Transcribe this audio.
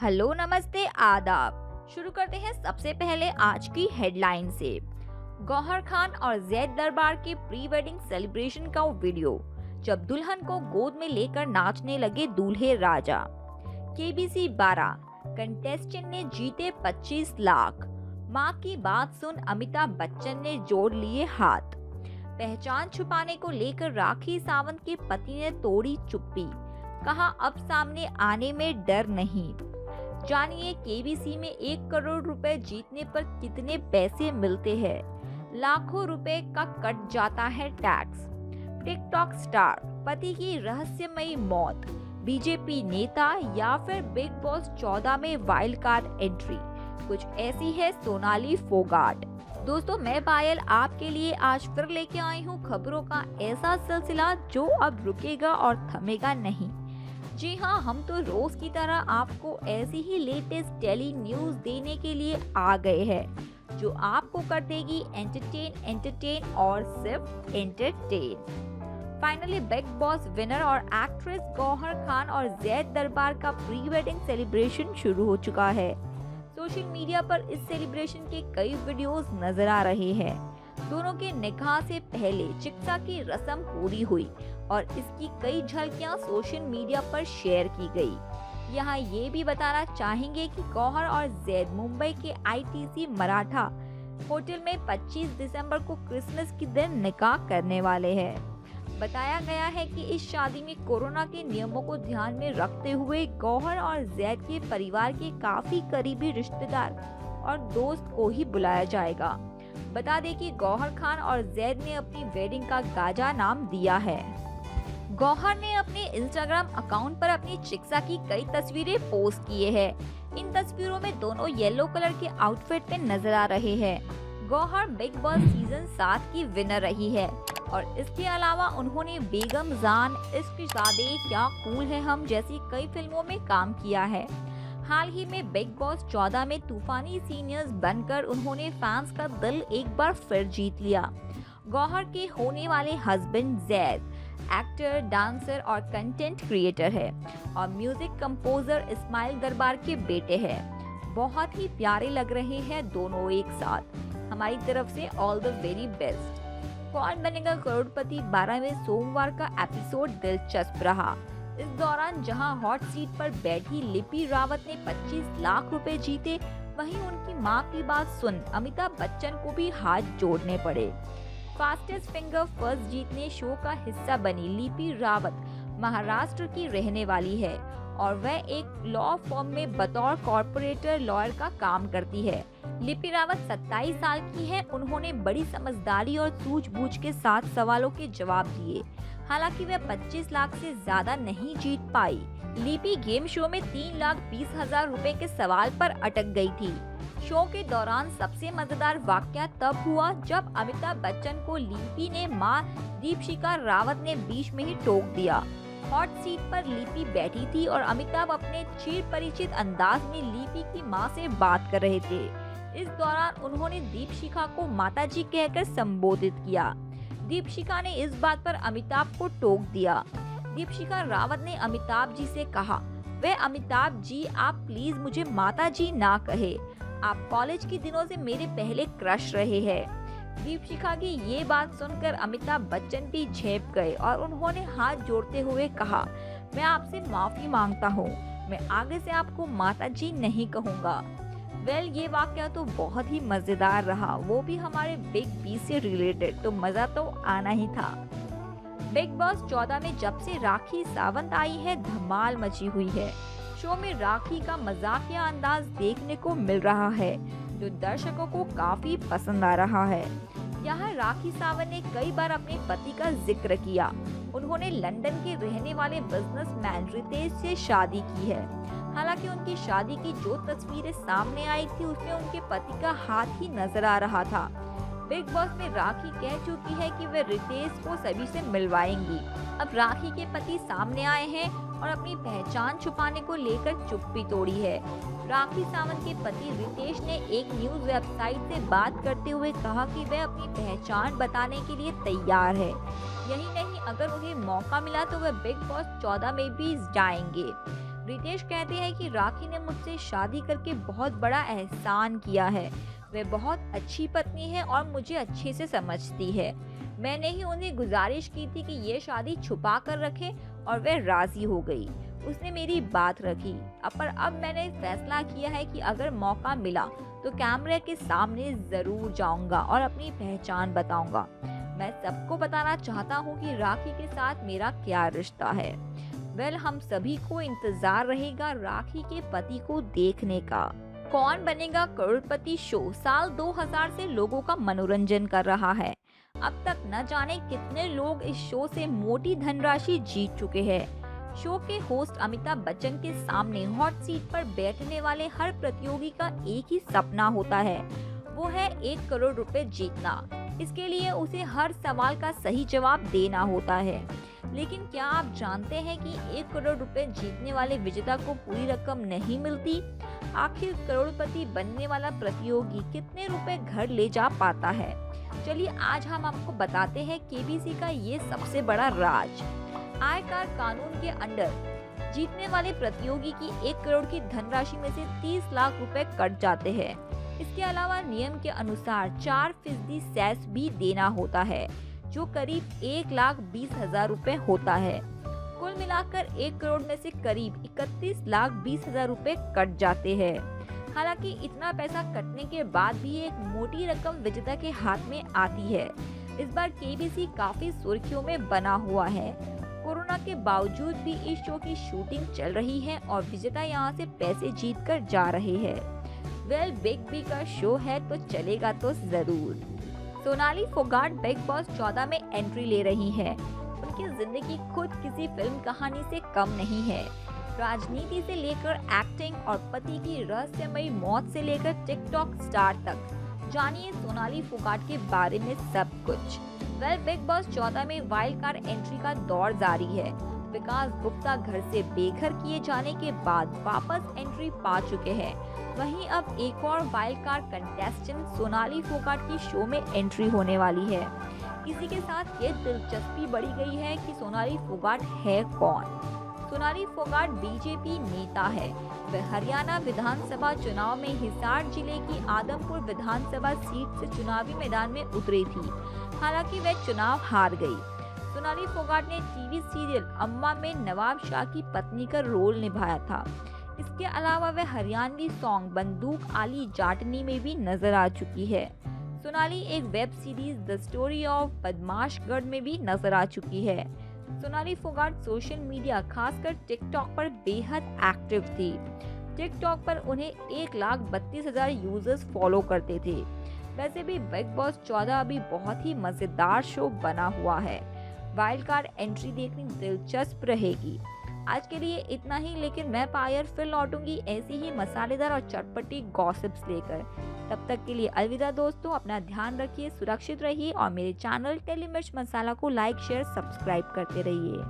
Hello नमस्ते आदाब। शुरू करते हैं सबसे पहले आज की हेडलाइन से। गौहर खान और जैद दरबार के प्री वेडिंग सेलिब्रेशन का वीडियो, जब दुल्हन को गोद में लेकर नाचने लगे दूल्हे राजा। केबीसी 12 कंटेस्टेंट ने जीते 25 लाख। मां की बात सुन अमिताभ बच्चन ने जोड़ लिए हाथ। पहचान छुपाने को लेकर राखी सावंत के पति ने तोड़ी चुप्पी, कहा अब सामने आने में डर नहीं। जानिए केबीसी में 1 करोड़ रुपए जीतने पर कितने पैसे मिलते हैं। लाखों रुपए का कट जाता है टैक्स। टिकटॉक स्टार पति की रहस्यमयी मौत, बीजेपी नेता या फिर बिग बॉस 14 में वाइल्ड कार्ड एंट्री, कुछ ऐसी है सोनाली फोगाट। दोस्तों मैं पायल आपके लिए आज फिर लेके आई हूँ खबरों का ऐसा सिलसिला जो अब रुकेगा और थमेगा नहीं। जी हाँ, हम तो रोज की तरह आपको ऐसी ही लेटेस्ट टेली न्यूज देने के लिए आ गए हैं जो आपको कर देगी एंटरटेन और सिर्फ entertain. Finally big boss winner और एक्ट्रेस गौहर खान और जैद दरबार का प्री वेडिंग सेलिब्रेशन शुरू हो चुका है। सोशल मीडिया पर इस सेलिब्रेशन के कई वीडियोस नजर आ रहे हैं। दोनों के निकाह से पहले चिकित्सा की रस्म पूरी हुई और इसकी कई झलकियां सोशल मीडिया पर शेयर की गई। यहाँ ये भी बताना चाहेंगे कि गौहर और जैद मुंबई के आईटीसी मराठा होटल में 25 दिसंबर को क्रिसमस के दिन निकाह करने वाले हैं। बताया गया है कि इस शादी में कोरोना के नियमों को ध्यान में रखते हुए गौहर और जैद के परिवार के काफी करीबी रिश्तेदार और दोस्त को ही बुलाया जाएगा। बता दें कि गौहर खान और जैद ने अपनी वेडिंग का गाजा नाम दिया है। गौहर ने अपने इंस्टाग्राम अकाउंट पर अपनी चिकित्सा की कई तस्वीरें पोस्ट किए हैं। इन तस्वीरों में दोनों येलो कलर के आउटफिट में नजर आ रहे हैं। गौहर बिग बॉस सीजन 7 की विनर रही है और इसके अलावा उन्होंने बेगम जान, इश्क ज़ादे, क्या कूल है हम जैसी कई फिल्मों में काम किया है। हाल ही में बिग बॉस 14 में तूफानी सीनियर्स बनकर उन्होंने फैंस का दिल एक बार फिर जीत लिया। गौहर के होने वाले हस्बैंड जैद एक्टर, डांसर और कंटेंट क्रिएटर है और म्यूजिक कंपोजर इस्माइल दरबार के बेटे हैं। बहुत ही प्यारे लग रहे हैं दोनों एक साथ। हमारी तरफ से ऑल द वेरी बेस्ट। कौन बनेगा करोड़पति 12 में सोमवार का एपिसोड दिलचस्प रहा। इस दौरान जहां हॉट सीट पर बैठी लिपि रावत ने 25 लाख रुपए जीते, वहीं उनकी मां की बात सुन अमिताभ बच्चन को भी हाथ जोड़ने पड़े। फास्टेस्ट फिंगर फर्स्ट जीतने शो का हिस्सा बनी लिपि रावत महाराष्ट्र की रहने वाली है और वह एक लॉ फर्म में बतौर कॉर्पोरेटर लॉयर का काम करती है। लिपि रावत 27 साल की है। उन्होंने बड़ी समझदारी और सूझबूझ के साथ सवालों के जवाब दिए। हालांकि वह 25 लाख से ज्यादा नहीं जीत पाई। लिपि गेम शो में 3,20,000 रुपए के सवाल पर अटक गई थी। शो के दौरान सबसे मजेदार वाकया तब हुआ जब अमिताभ बच्चन को लिपि ने मां दीपशिखा रावत ने बीच में ही टोक दिया। हॉट सीट पर लिपि बैठी थी और अमिताभ अपने चिर परिचित अंदाज में लिपि की मां से बात कर रहे थे। इस दौरान उन्होंने दीपशिखा को माताजी कहकर संबोधित किया। दीपशिखा ने इस बात पर अमिताभ को टोक दिया। दीपशिखा रावत ने अमिताभ जी से कहा, वे अमिताभ जी आप प्लीज मुझे माताजी ना कहे, आप कॉलेज के दिनों से मेरे पहले क्रश रहे हैं। दीपशिखा की ये बात सुनकर अमिताभ बच्चन भी झेप गए और उन्होंने हाथ जोड़ते हुए कहा, मैं आपसे माफी मांगता हूँ, मैं आगे से आपको माताजी नहीं कहूँगा। वेल, ये वाकया तो बहुत ही मजेदार रहा, वो भी हमारे बिग बी से रिलेटेड, तो मजा तो आना ही था। बिग बॉस 14 में जब से राखी सावंत आई है धमाल मची हुई है। शो में राखी का मजाकिया अंदाज देखने को मिल रहा है जो दर्शकों को काफी पसंद आ रहा है। यहाँ राखी सावंत ने कई बार अपने पति का जिक्र किया। उन्होंने लंदन के रहने वाले बिजनेसमैन रितेश से शादी की है। हालांकि उनकी शादी की जो तस्वीरें सामने आई थी उसमें उनके पति का हाथ ही नजर आ रहा था। बिग बॉस में राखी कह चुकी है कि वे रितेश को सभी से मिलवाएंगी। अब राखी के पति सामने आए हैं और अपनी पहचान छुपाने को लेकर चुप्पी तोड़ी है। राखी सावंत के पति रितेश ने एक न्यूज वेबसाइट से बात करते हुए कहा कि वह अपनी पहचान बताने के लिए तैयार है। यही नहीं, अगर उन्हें मौका मिला तो वह बिग बॉस 14 में भी जाएंगे। रितेश कहते हैं कि राखी ने मुझसे शादी करके बहुत बड़ा एहसान किया है। वह बहुत अच्छी पत्नी है और मुझे अच्छे से समझती है। मैंने ही उन्हें गुजारिश की थी कि ये शादी छुपा कर रखे और वह राजी हो गई। उसने मेरी बात रखी। पर अब मैंने फैसला किया है कि अगर मौका मिला तो कैमरे के सामने जरूर जाऊंगा और अपनी पहचान बताऊंगा। मैं सबको बताना चाहता हूँ कि राखी के साथ मेरा क्या रिश्ता है। हम सभी को इंतजार रहेगा राखी के पति को देखने का। कौन बनेगा करोड़पति शो साल 2000 से लोगों का मनोरंजन कर रहा है। अब तक न जाने कितने लोग इस शो से मोटी धनराशि जीत चुके हैं। शो के होस्ट अमिताभ बच्चन के सामने हॉट सीट पर बैठने वाले हर प्रतियोगी का एक ही सपना होता है, वो है 1 करोड़ रुपए जीतना। इसके लिए उसे हर सवाल का सही जवाब देना होता है। लेकिन क्या आप जानते हैं कि 1 करोड़ रुपए जीतने वाले विजेता को पूरी रकम नहीं मिलती? आखिर करोड़पति बनने वाला प्रतियोगी कितने रुपए घर ले जा पाता है? चलिए आज हम आपको बताते हैं केबीसी का ये सबसे बड़ा राज। आयकर कानून के अंडर जीतने वाले प्रतियोगी की 1 करोड़ की धनराशि में से 30 लाख रुपए कट जाते हैं। इसके अलावा नियम के अनुसार 4% सेस भी देना होता है, जो करीब 1,20,000 रुपए होता है। कुल मिलाकर 1 करोड़ में से करीब 31,20,000 रुपए कट जाते हैं। हालांकि इतना पैसा कटने के बाद भी एक मोटी रकम विजेता के हाथ में आती है। इस बार केबीसी काफी सुर्खियों में बना हुआ है। कोरोना के बावजूद भी इस शो की शूटिंग चल रही है और विजेता यहाँ से पैसे जीत कर जा रहे हैं। बिग बी का शो है तो चलेगा तो जरूर। सोनाली फोगाट बिग बॉस 14 में एंट्री ले रही है। उनकी जिंदगी खुद किसी फिल्म कहानी से कम नहीं है। राजनीति से लेकर एक्टिंग और पति की रहस्यमयी मौत से लेकर टिकटॉक स्टार तक, जानिए सोनाली फोगाट के बारे में सब कुछ। बिग बॉस 14 में वाइल्ड कार्ड एंट्री का दौर जारी है। विकास गुप्ता घर से बेघर किए जाने के बाद वापस एंट्री पा चुके हैं। वहीं अब एक और wild card contestant Sonali Phogat की शो में एंट्री होने वाली है। इसी के साथ ये दिलचस्पी बढ़ी गई है कि सोनाली फोगाट है कौन। सोनाली फोगाट बीजेपी नेता है। वह हरियाणा विधानसभा चुनाव में हिसार जिले की आदमपुर विधानसभा सीट से चुनावी मैदान में उतरी थी। हालांकि वह चुनाव हार गई। सोनाली फोगाट ने टीवी सीरियल अम्मा में नवाब शाह की पत्नी का रोल निभाया था। इसके अलावा वह हरियाणवी सॉन्ग बंदूक आली जाटनी में भी नजर आ चुकी है। सोनाली एक web series the story of Badmashgarh में भी नजर आ चुकी है। सोनाली फोगाट सोशल मीडिया खासकर टिकटॉक पर बेहद एक्टिव थी। टिकटॉक पर उन्हें 1,32,000 यूजर्स फॉलो करते थे। वैसे भी बिग बॉस 14 अभी बहुत ही मजेदार शो बना हुआ है। वाइल्ड कार्ड एंट्री देखनी दिलचस्प रहेगी। आज के लिए इतना ही, लेकिन मैं पायल फिर लौटूंगी ऐसी ही मसालेदार और चटपटी गॉसिप्स लेकर। तब तक के लिए अलविदा दोस्तों, अपना ध्यान रखिए, सुरक्षित रहिए और मेरे चैनल टेली मिर्च मसाला को लाइक शेयर सब्सक्राइब करते रहिए।